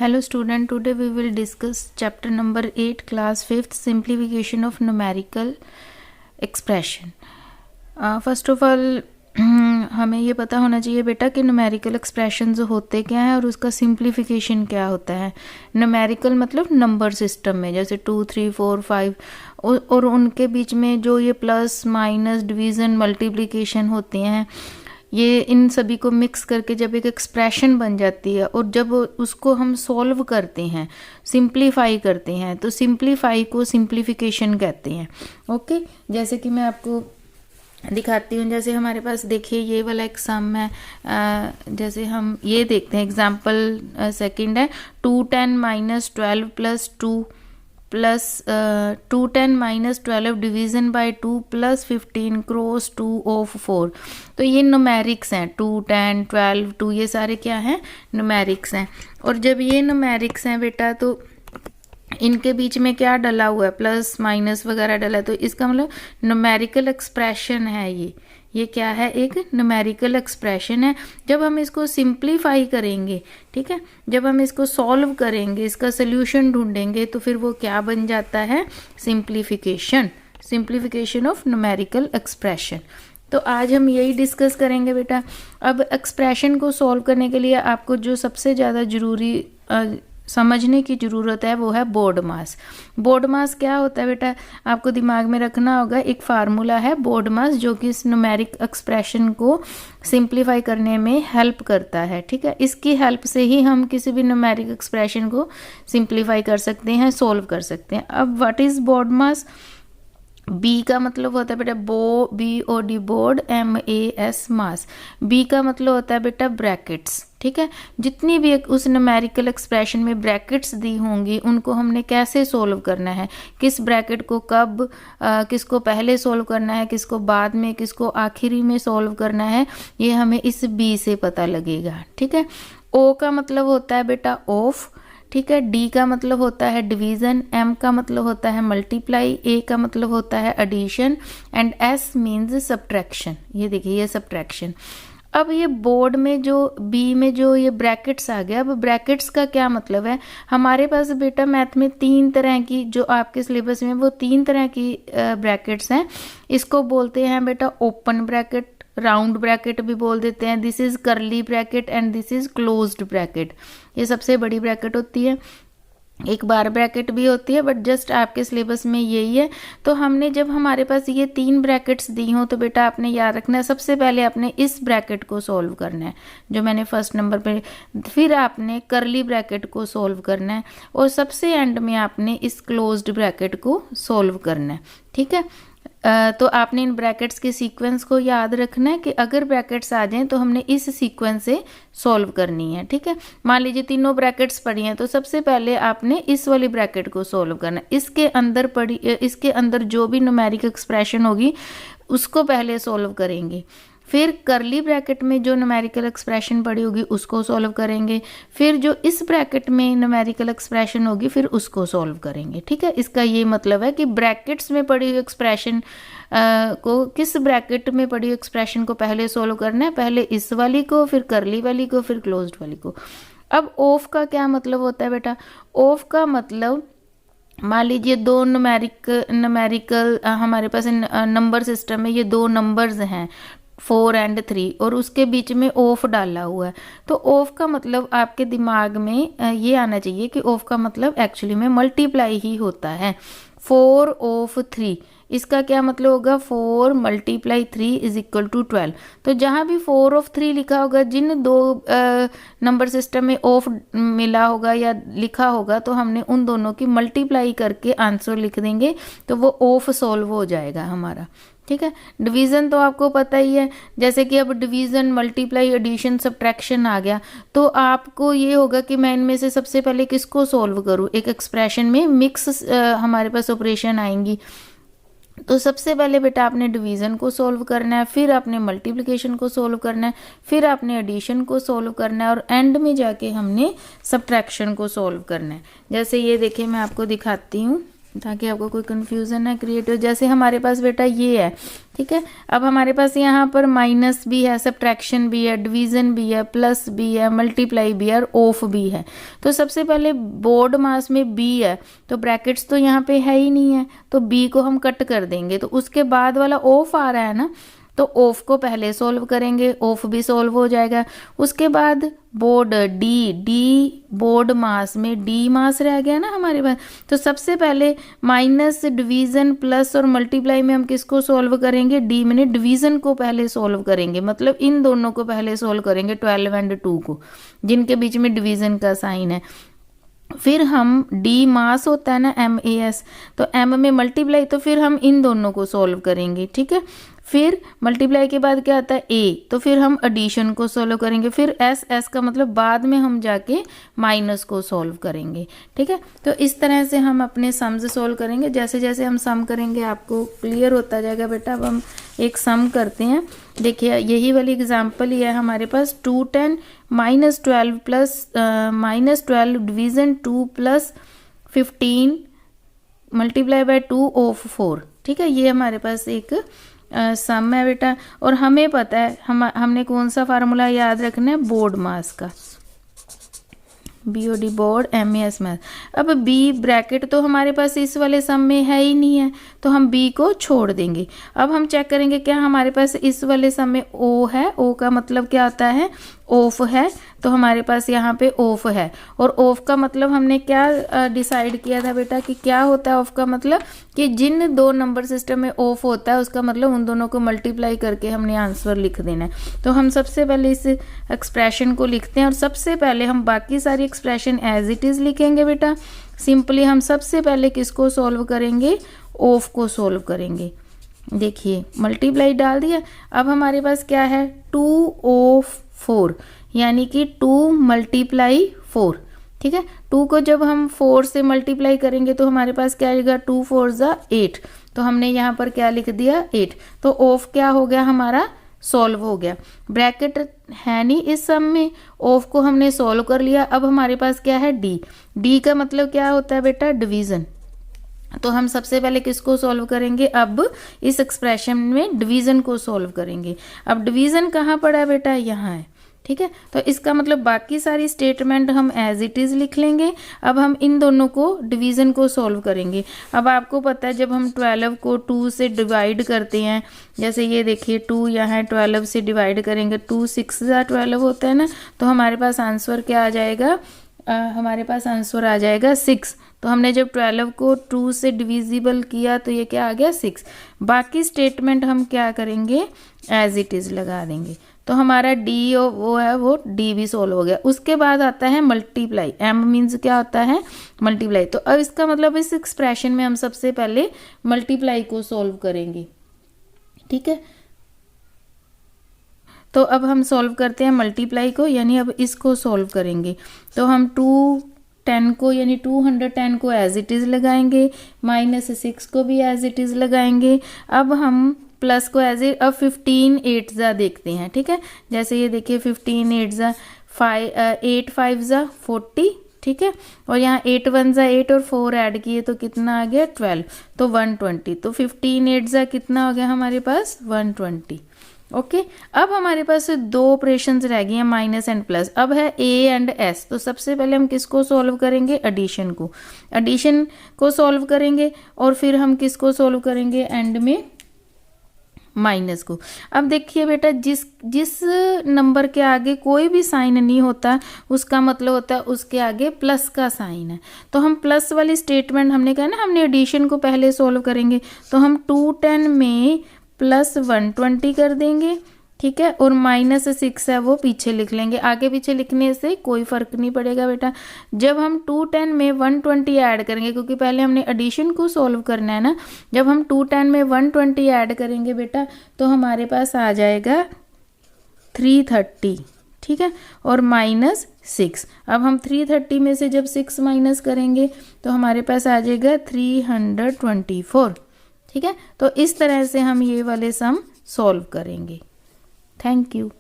Hello student, today we will discuss chapter number 8 class 5th simplification of numerical expression. First of all हमें ये पता होना चाहिए बेटा कि न्यूमेरिकल एक्सप्रेशन होते क्या है और उसका सिंप्लीफिकेशन क्या होता है. न्यूमेरिकल मतलब नंबर सिस्टम में, जैसे 2, 3, 4, 5 और उनके बीच में जो ये प्लस माइनस डिवीज़न मल्टीप्लिकेशन होती हैं, ये इन सभी को मिक्स करके जब एक एक्सप्रेशन बन जाती है और जब उसको हम सॉल्व करते हैं, सिंप्लीफाई करते हैं, तो सिंप्लीफाई को सिंप्लीफिकेशन कहते हैं. ओके, जैसे कि मैं आपको दिखाती हूँ. जैसे हमारे पास देखिए ये वाला एक सम है. जैसे हम ये देखते हैं, एग्जांपल सेकंड है 210 - 12 + 2 plus 210 - 12 division by 2 + 15 cross 2 of 4. तो ये न्यूमेरिक्स हैं. 2, 10, 12, 2 ये सारे क्या हैं? न्यूमेरिक्स हैं. और जब ये न्यूमेरिक्स हैं बेटा, तो इनके बीच में क्या डला हुआ है? प्लस माइनस वगैरह डला है. तो इसका मतलब न्यूमेरिकल एक्सप्रेशन है. ये क्या है? एक न्यूमेरिकल एक्सप्रेशन है. जब हम इसको सिंप्लीफाई करेंगे, ठीक है, जब हम इसको सॉल्व करेंगे, इसका सोल्यूशन ढूंढेंगे, तो फिर वो क्या बन जाता है? Simplification of numerical expression. तो आज हम यही डिस्कस करेंगे बेटा. अब एक्सप्रेशन को सॉल्व करने के लिए आपको जो सबसे ज़्यादा ज़रूरी समझने की ज़रूरत है वो है बोर्ड मास. बोर्ड मास क्या होता है बेटा? आपको दिमाग में रखना होगा. एक फार्मूला है बोर्ड मास जो कि इस न्यूमेरिक एक्सप्रेशन को सिंप्लीफाई करने में हेल्प करता है. ठीक है, इसकी हेल्प से ही हम किसी भी न्यूमेरिक एक्सप्रेशन को सिंप्लीफाई कर सकते हैं, सोल्व कर सकते हैं. अब what is BODMAS? B का मतलब होता है बेटा BOD board, MAS mass. B का मतलब होता है बेटा ब्रैकेट्स. ठीक है, जितनी भी उस न्यूमेरिकल एक्सप्रेशन में ब्रैकेट्स दी होंगी उनको हमने कैसे सोल्व करना है, किस ब्रैकेट को कब, किसको पहले सोल्व करना है, किसको बाद में, किसको आखिरी में सोल्व करना है, ये हमें इस बी से पता लगेगा. ठीक है, ओ का मतलब होता है बेटा ऑफ. ठीक है, डी का मतलब होता है डिवीज़न, एम का मतलब होता है मल्टीप्लाई, ए का मतलब होता है addition and S means subtraction. ये देखिए ये सब्ट्रैक्शन. अब ये बोर्ड में जो बी में जो ये ब्रैकेट्स आ गया, अब ब्रैकेट्स का क्या मतलब है? हमारे पास बेटा मैथ में 3 तरह की, जो आपके सिलेबस में वो 3 तरह की ब्रैकेट्स हैं. इसको बोलते हैं बेटा ओपन ब्रैकेट, राउंड ब्रैकेट भी बोल देते हैं. दिस इज करली bracket and this is closed bracket. ये सबसे बड़ी ब्रैकेट होती है. एक बार ब्रैकेट भी होती है, बट जस्ट आपके सिलेबस में यही है. तो हमने जब हमारे पास ये 3 ब्रैकेट्स दी हों, तो बेटा आपने याद रखना है सबसे पहले आपने इस ब्रैकेट को सॉल्व करना है जो मैंने फर्स्ट नंबर पे, फिर आपने करली ब्रैकेट को सॉल्व करना है और सबसे एंड में आपने इस क्लोज्ड ब्रैकेट को सॉल्व करना है. ठीक है, तो आपने इन ब्रैकेट्स के सीक्वेंस को याद रखना है कि अगर ब्रैकेट्स आ जाएं तो हमने इस सीक्वेंस से सॉल्व करनी है. ठीक है, मान लीजिए तीनों ब्रैकेट्स पड़ी हैं, तो सबसे पहले आपने इस वाली ब्रैकेट को सॉल्व करना है. इसके अंदर जो भी न्यूमेरिक एक्सप्रेशन होगी उसको पहले सॉल्व करेंगे. फिर करली ब्रैकेट में जो न्यूमेरिकल एक्सप्रेशन पड़ी होगी उसको सॉल्व करेंगे. फिर जो इस ब्रैकेट में न्यूमेरिकल एक्सप्रेशन होगी फिर उसको सॉल्व करेंगे. ठीक है, इसका ये मतलब है कि ब्रैकेट्स में पड़ी हुई एक्सप्रेशन को, किस ब्रैकेट में पड़ी हुई एक्सप्रेशन को पहले सॉल्व करना है, पहले इस वाली को, फिर करली वाली को, फिर क्लोज्ड वाली को. अब ऑफ का क्या मतलब होता है बेटा? ऑफ का मतलब, मान लीजिए 2 न्यूमेरिकल हमारे पास नंबर सिस्टम में ये 2 नंबर्स हैं 4 और 3 और उसके बीच में ऑफ डाला हुआ है. तो ऑफ का मतलब आपके दिमाग में ये आना चाहिए कि ऑफ का मतलब एक्चुअली में मल्टीप्लाई ही होता है. 4 ऑफ 3, इसका क्या मतलब होगा? 4 × 3 = 12. तो जहाँ भी 4 ऑफ 3 लिखा होगा, जिन 2 नंबर सिस्टम में ऑफ मिला होगा या लिखा होगा, तो हमने उन दोनों की मल्टीप्लाई करके आंसर लिख देंगे, तो वो ऑफ सॉल्व हो जाएगा हमारा. ठीक है, डिवीज़न तो आपको पता ही है. जैसे कि अब डिवीज़न, मल्टीप्लाई, एडिशन, सब्ट्रैक्शन आ गया, तो आपको ये होगा कि मैं इनमें से सबसे पहले किसको सॉल्व करूँ. एक एक्सप्रेशन में मिक्स हमारे पास ऑपरेशन आएंगी, तो सबसे पहले बेटा आपने डिवीज़न को सॉल्व करना है, फिर आपने मल्टीप्लिकेशन को सॉल्व करना है, फिर आपने एडिशन को सॉल्व करना है और एंड में जाके हमने सब्ट्रैक्शन को सॉल्व करना है. जैसे ये देखिए मैं आपको दिखाती हूँ. ताकि आपको कोई कन्फ्यूज़न ना क्रिएट हो। जैसे हमारे पास बेटा ये है, ठीक है, अब हमारे पास यहाँ पर माइनस भी है, सब्ट्रैक्शन भी है, डिवीज़न भी है, प्लस भी है, मल्टीप्लाई भी है और ऑफ भी है। तो सबसे पहले बोर्ड मास में बी है, तो ब्रैकेट्स तो यहाँ पे है ही नहीं है, तो बी को हम कट कर देंगे। तो उसके बाद वाला ऑफ आ रहा है ना, तो ऑफ को पहले सॉल्व करेंगे, ऑफ भी सॉल्व हो जाएगा। उसके बाद बोर्ड डी बोर्ड मास में डी मास रह गया ना हमारे पास। तो सबसे पहले माइनस, डिवीज़न, प्लस और मल्टीप्लाई में हम किसको सॉल्व करेंगे, डी में डिवीज़न को पहले सॉल्व करेंगे, मतलब इन दोनों को पहले सॉल्व करेंगे 12 एंड 2 को, जिनके बीच में डिवीज़न का साइन है। फिर हम डी मास होता है ना MAS, तो M में मल्टीप्लाई, तो फिर हम इन दोनों को सॉल्व करेंगे, ठीक है। फिर मल्टीप्लाई के बाद क्या आता है A, तो फिर हम एडिशन को सॉल्व करेंगे। फिर S का मतलब बाद में हम जाके माइनस को सॉल्व करेंगे, ठीक है। तो इस तरह से हम अपने सम्स सॉल्व करेंगे। जैसे जैसे हम सम करेंगे आपको क्लियर होता जाएगा बेटा। अब हम एक सम करते हैं। देखिए यही वाली एग्जाम्पल ही है हमारे पास, 210 -12 plus -12 division 2 plus 15 multiply by 2 of 4, ठीक है। ये हमारे पास एक सम है बेटा। और हमें पता है हमने कौन सा फार्मूला याद रखना है, बोर्ड मास का, BOD बोर्ड, MAS मैथ। अब B ब्रैकेट तो हमारे पास इस वाले सम में है ही नहीं है, तो हम B को छोड़ देंगे। अब हम चेक करेंगे क्या हमारे पास इस वाले सम में O है, O का मतलब क्या आता है, ऑफ है, तो हमारे पास यहाँ पे ऑफ है। और ऑफ का मतलब हमने क्या डिसाइड किया था बेटा कि क्या होता है ऑफ का मतलब, कि जिन दो नंबर सिस्टम में ऑफ होता है उसका मतलब उन दोनों को मल्टीप्लाई करके हमने आंसर लिख देना है। तो हम सबसे पहले इस एक्सप्रेशन को लिखते हैं और सबसे पहले हम बाकी सारी एक्सप्रेशन एज इट इज़ लिखेंगे बेटा। सिंपली हम सबसे पहले किसको सॉल्व करेंगे, ऑफ को सॉल्व करेंगे। देखिए मल्टीप्लाई डाल दिया। अब हमारे पास क्या है, 2 ऑफ 4, यानी कि 2 मल्टीप्लाई 4, ठीक है। 2 को जब हम 4 से मल्टीप्लाई करेंगे तो हमारे पास क्या आएगा, 2 4 ज़ा 8, तो हमने यहाँ पर क्या लिख दिया 8। तो ऑफ क्या हो गया हमारा, सॉल्व हो गया। ब्रैकेट है नहीं इस सम में, ऑफ को हमने सॉल्व कर लिया। अब हमारे पास क्या है, डी का मतलब क्या होता है बेटा, डिवीज़न। तो हम सबसे पहले किसको सॉल्व करेंगे, अब इस एक्सप्रेशन में डिवीज़न को सॉल्व करेंगे। अब डिवीज़न कहाँ पड़ा है बेटा, यहाँ है, ठीक है। तो इसका मतलब बाकी सारी स्टेटमेंट हम एज इट इज़ लिख लेंगे। अब हम इन दोनों को डिवीज़न को सॉल्व करेंगे। अब आपको पता है जब हम 12 को 2 से डिवाइड करते हैं, जैसे ये देखिए 2 यहाँ 12 से डिवाइड करेंगे, 2 6 ज़ा 12 होता है ना, तो हमारे पास आंसर क्या आ जाएगा, हमारे पास आंसर आ जाएगा 6। तो हमने जब 12 को 2 से डिविजिबल किया तो ये क्या आ गया, 6। बाकी स्टेटमेंट हम क्या करेंगे, एज इट इज़ लगा देंगे। तो हमारा डी वो है, वो डी भी सॉल्व हो गया। उसके बाद आता है मल्टीप्लाई, एम मीन्स क्या होता है, मल्टीप्लाई। तो अब इसका मतलब इस एक्सप्रेशन में हम सबसे पहले मल्टीप्लाई को सॉल्व करेंगे, ठीक है। तो अब हम सॉल्व करते हैं मल्टीप्लाई को, यानी अब इसको सॉल्व करेंगे। तो हम 210 को यानी 210 को एज इट इज़ लगाएंगे, -6 को भी एज इट इज़ लगाएंगे। अब हम प्लस को एज इट, अब 15 8 ज़ा देखते हैं, ठीक है। जैसे ये देखिए 15 8 ज़ा 8 5 ज़ा 40, ठीक है। और यहाँ 8 1 ज़ा 8 और 4 ऐड किए तो कितना आ गया 12, तो 120। तो 15 8 ज़ा कितना हो गया हमारे पास 120, ओके। अब हमारे पास दो ऑपरेशंस रह गई हैं, माइनस एंड प्लस। अब है A एंड S। तो सबसे पहले हम किसको सॉल्व करेंगे, एडिशन को, एडिशन को सॉल्व करेंगे और फिर हम किसको सॉल्व करेंगे एंड में, माइनस को। अब देखिए बेटा जिस नंबर के आगे कोई भी साइन नहीं होता उसका मतलब होता है उसके आगे प्लस का साइन है। तो हम प्लस वाली स्टेटमेंट हमने कहा ना, हमने एडिशन को पहले सॉल्व करेंगे। तो हम 210 में प्लस 120 कर देंगे, ठीक है। और -6 है वो पीछे लिख लेंगे, आगे पीछे लिखने से कोई फ़र्क नहीं पड़ेगा बेटा। जब हम 210 में 120 ऐड करेंगे, क्योंकि पहले हमने एडिशन को सॉल्व करना है ना, जब हम 210 में 120 ऐड करेंगे बेटा तो हमारे पास आ जाएगा 330, ठीक है। और -6, अब हम 330 में से जब 6 माइनस करेंगे तो हमारे पास आ जाएगा 324, ठीक है। तो इस तरह से हम ये वाले सम सॉल्व करेंगे। Thank you.